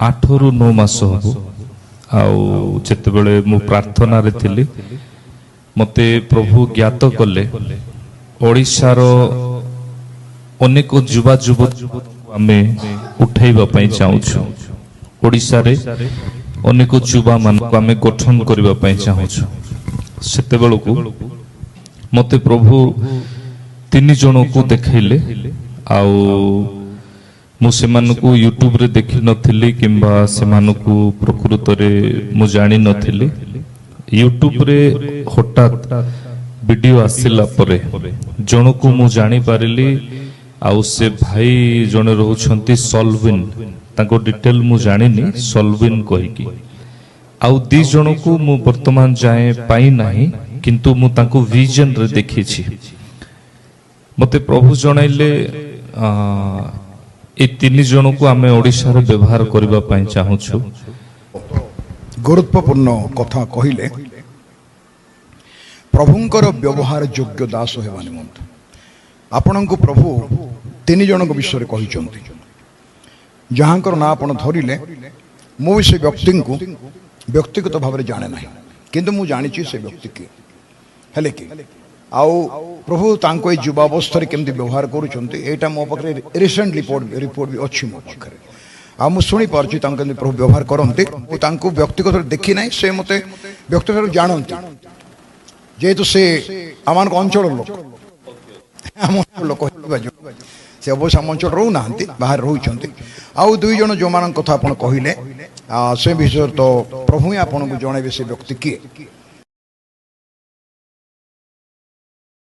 8 ରୁ 9 ମାସ ହବ ଆଉ ଯେତେବେଳେ ମୁଁ ପ୍ରାର୍ଥନାରେ ଥିଲି ମତେ ପ୍ରଭୁ ଜ୍ଞାତ କଲେ ଓଡ଼ିଶାର ଅନେକ ଯୁବା ଯୁବତୀ ଆମେ ଉଠାଇବା ପାଇଁ ଚାହୁଁଛୁ। ଓଡ଼ିଶାରେ ଅନେକ ଯୁବା ମାନଙ୍କୁ ଆମେ ଗଠନ କରିବା ପାଇଁ ଚାହୁଁଛୁ। ସେତେବେଳକୁ ମତେ ପ୍ରଭୁ 3 ଜଣକୁ ଦେଖେଇଲେ ଆଉ ମୁଁ ସେମାନଙ୍କୁ ୟୁଟ୍ୟୁବରେ ଦେଖିନଥିଲି କିମ୍ବା ସେମାନଙ୍କୁ ପ୍ରକୃତରେ ମୁଁ ଜାଣିନଥିଲି। ୟୁଟ୍ୟୁବରେ ହଠାତ୍ ଭିଡିଓ ଆସିଲା ପରେ ଜଣକୁ ମୁଁ ଜାଣିପାରିଲି ଆଉ ସେ ଭାଇ ଜଣେ ରହୁଛନ୍ତି ସଲଭିନ୍, ତାଙ୍କ ଡିଟେଲ ମୁଁ ଜାଣିନି, ସଲଭିନ୍ କହିକି। ଆଉ 2 ଜଣକୁ ମୁଁ ବର୍ତ୍ତମାନ ଯାଏଁ ପାଇନାହିଁ, କିନ୍ତୁ ମୁଁ ତାଙ୍କୁ ଭିଜନରେ ଦେଖିଛି। ମତେ ପ୍ରଭୁ ଜଣାଇଲେ ଏ 3 ଜଣକୁ ଆମେ ଓଡ଼ିଶାରେ ବ୍ୟବହାର କରିବା ପାଇଁ ଚାହୁଁଛୁ। ଗୁରୁତ୍ୱପୂର୍ଣ୍ଣ କଥା କହିଲେ ପ୍ରଭୁଙ୍କର ବ୍ୟବହାର ଯୋଗ୍ୟ ଦାସ ହେବା ନିମନ୍ତେ ଆପଣଙ୍କୁ ପ୍ରଭୁ 3 ଜଣଙ୍କ ବିଷୟରେ କହିଛନ୍ତି, ଯାହାଙ୍କର ନାଁ ଆପଣ ଧରିଲେ। ମୁଁ ସେ ବ୍ୟକ୍ତିଙ୍କୁ ବ୍ୟକ୍ତିଗତ ଭାବରେ ଜାଣେ ନାହିଁ, କିନ୍ତୁ ମୁଁ ଜାଣିଛି ସେ ବ୍ୟକ୍ତି କିଏ ହେଲେ କି ଆଉ ପ୍ରଭୁ ତାଙ୍କ ଏଇ ଯୁବାବସ୍ଥାରେ କେମିତି ବ୍ୟବହାର କରୁଛନ୍ତି ଏଇଟା ମୋ ପାଖରେ ରିସେଣ୍ଟ ରିପୋର୍ଟ ବି ଅଛି ମୋ ପାଖରେ। ଆଉ ମୁଁ ଶୁଣିପାରୁଛି ତାଙ୍କୁ କେମିତି ପ୍ରଭୁ ବ୍ୟବହାର କରନ୍ତି। ମୁଁ ତାଙ୍କୁ ବ୍ୟକ୍ତିଗତ ଦେଖି ନାହିଁ, ସେ ମୋତେ ବ୍ୟକ୍ତିଗତ ଜାଣନ୍ତି, ଯେହେତୁ ସେ ଆମମାନଙ୍କ ଅଞ୍ଚଳର ଲୋକ। ଆମ ଲୋକ ସେ ଅବଶ୍ୟ ଆମ ଅଞ୍ଚଳ ରହୁନାହାନ୍ତି, ବାହାରେ ରହୁଛନ୍ତି। ଆଉ 2 ଜଣ ଯେଉଁମାନଙ୍କ କଥା ଆପଣ କହିଲେ ସେ ବିଷୟରେ ତ ପ୍ରଭୁ ହିଁ ଆପଣଙ୍କୁ ଜଣାଇବେ ସେ ବ୍ୟକ୍ତି କିଏ।